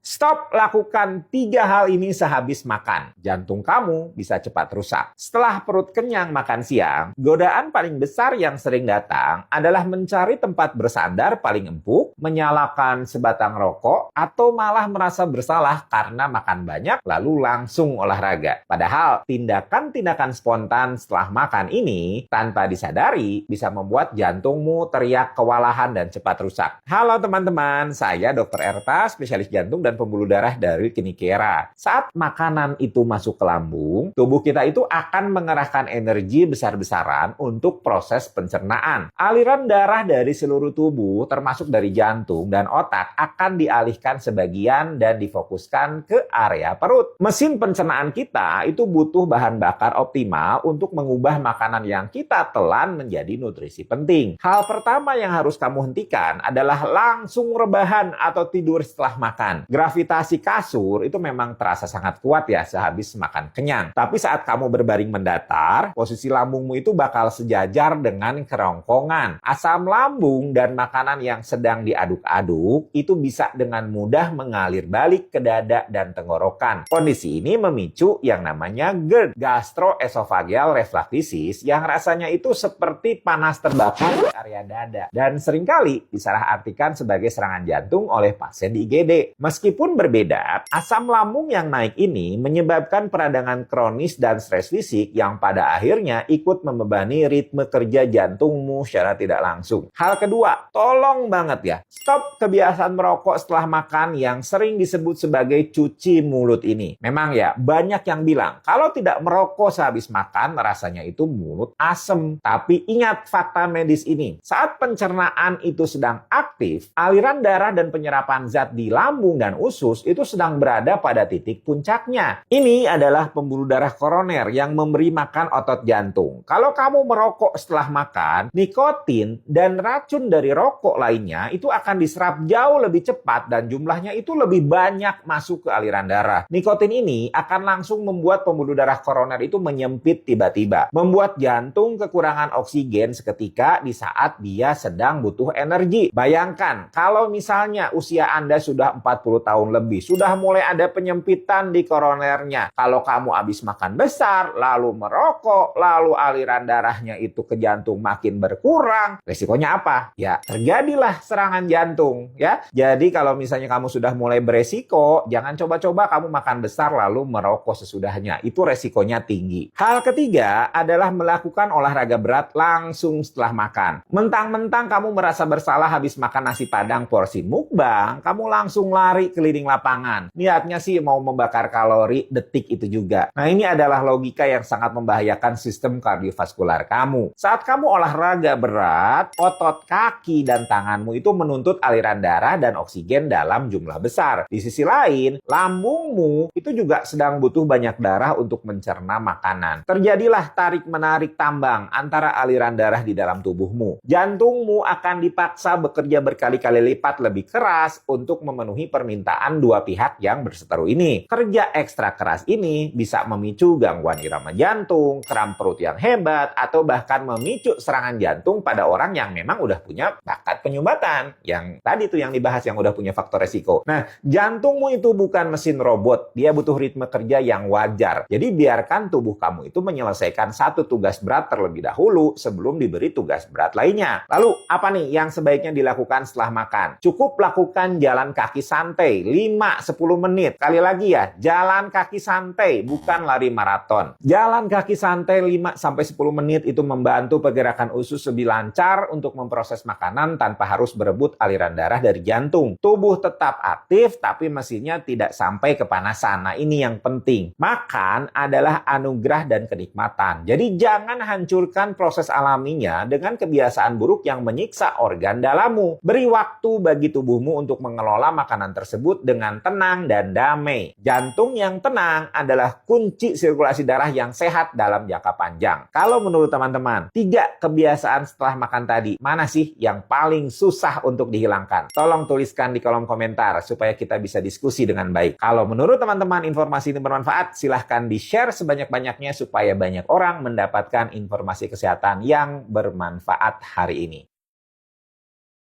Stop lakukan 3 hal ini sehabis makan. Jantung kamu bisa cepat rusak. Setelah perut kenyang makan siang, godaan paling besar yang sering datang adalah mencari tempat bersandar paling empuk, menyalakan sebatang rokok, atau malah merasa bersalah karena makan banyak lalu langsung olahraga. Padahal tindakan-tindakan spontan setelah makan ini tanpa disadari bisa membuat jantungmu teriak kewalahan dan cepat rusak. Halo teman-teman, saya Dr. Erta, spesialis jantung dan pembuluh darah dari Klinikera. Saat makanan itu masuk ke lambung, tubuh kita itu akan mengerahkan energi besar-besaran untuk proses pencernaan. Aliran darah dari seluruh tubuh, termasuk dari jantung dan otak, akan dialihkan sebagian dan difokuskan ke area perut. Mesin pencernaan kita itu butuh bahan bakar optimal untuk mengubah makanan yang kita telan menjadi nutrisi penting. Hal pertama yang harus kamu hentikan adalah langsung rebahan atau tidur setelah makan. Gravitasi kasur itu memang terasa sangat kuat ya sehabis makan kenyang. Tapi saat kamu berbaring mendatar, posisi lambungmu itu bakal sejajar dengan kerongkongan. Asam lambung dan makanan yang sedang diaduk-aduk itu bisa dengan mudah mengalir balik ke dada dan tenggorokan. Kondisi ini memicu yang namanya GERD, gastroesophageal reflux, yang rasanya itu seperti panas terbakar di area dada dan seringkali disalahartikan sebagai serangan jantung oleh pasien di IGD. Meskipun berbeda, asam lambung yang naik ini menyebabkan peradangan kronis dan stres fisik yang pada akhirnya ikut membebani ritme kerja jantungmu secara tidak langsung. Hal kedua, tolong banget ya, stop kebiasaan merokok setelah makan yang sering disebut sebagai cuci mulut ini. Memang ya, banyak yang bilang, kalau tidak merokok sehabis makan, rasanya itu mulut asem. Tapi ingat fakta medis ini, saat pencernaan itu sedang aktif, aliran darah dan penyerapan zat di lambung dan usus itu sedang berada pada titik puncaknya. Ini adalah pembuluh darah koroner yang memberi makan otot jantung. Kalau kamu merokok setelah makan, nikotin dan racun dari rokok lainnya itu akan diserap jauh lebih cepat dan jumlahnya itu lebih banyak masuk ke aliran darah. Nikotin ini akan langsung membuat pembuluh darah koroner itu menyempit tiba-tiba, membuat jantung kekurangan oksigen seketika di saat dia sedang butuh energi. Bayangkan kalau misalnya usia Anda sudah 40 tahun lebih, sudah mulai ada penyempitan di koronernya. Kalau kamu habis makan besar, lalu merokok, lalu aliran darahnya itu ke jantung makin berkurang, resikonya apa? Ya, terjadilah serangan jantung, ya. Jadi kalau misalnya kamu sudah mulai beresiko, jangan coba-coba kamu makan besar lalu merokok sesudahnya. Itu resikonya tinggi. Hal ketiga adalah melakukan olahraga berat langsung setelah makan. Mentang-mentang kamu merasa bersalah habis makan nasi padang porsi mukbang, kamu langsung lari keliling lapangan. Niatnya sih mau membakar kalori detik itu juga. Nah, ini adalah logika yang sangat membahayakan sistem kardiovaskular kamu. Saat kamu olahraga berat, otot kaki dan tanganmu itu menuntut aliran darah dan oksigen dalam jumlah besar. Di sisi lain, lambungmu itu juga sedang butuh banyak darah untuk mencerna makanan. Terjadilah tarik-menarik tambang antara aliran darah di dalam tubuhmu. Jantungmu akan dipaksa bekerja berkali-kali lipat lebih keras untuk memenuhi permintaan dua pihak yang berseteru ini. Kerja ekstra keras ini bisa memicu gangguan irama jantung, kram perut yang hebat, atau bahkan memicu serangan jantung pada orang yang memang udah punya bakat penyumbatan. Yang tadi tuh yang dibahas yang udah punya faktor resiko. Nah, jantungmu itu bukan mesin robot. Dia butuh ritme kerja yang wajar. Jadi biarkan tubuh kamu itu menyelesaikan satu tugas berat terlebih dahulu sebelum diberi tugas berat lainnya. Lalu, apa nih yang sebaiknya dilakukan setelah makan? Cukup lakukan jalan kaki santai 5-10 menit. Kali lagi ya, jalan kaki santai, bukan lari maraton. Jalan kaki santai 5-10 menit itu membantu pergerakan usus lebih lancar untuk memproses makanan tanpa harus berebut aliran darah dari jantung. Tubuh tetap aktif, tapi mesinnya tidak sampai kepanasan. Nah, ini yang penting. Makan adalah anugerah dan kenikmatan. Jadi jangan hancurkan proses alaminya dengan kebiasaan buruk yang menyiksa organ dalammu. Beri waktu bagi tubuhmu untuk mengelola makanan tersebut dengan tenang dan damai. Jantung yang tenang adalah kunci sirkulasi darah yang sehat dalam jangka panjang. Kalau menurut teman-teman, 3 kebiasaan setelah makan tadi, mana sih yang paling susah untuk dihilangkan? Tolong tuliskan di kolom komentar supaya kita bisa diskusi dengan baik. Kalau menurut teman-teman informasi ini bermanfaat, silahkan di-share sebanyak-banyaknya supaya banyak orang mendapatkan informasi kesehatan yang bermanfaat hari ini.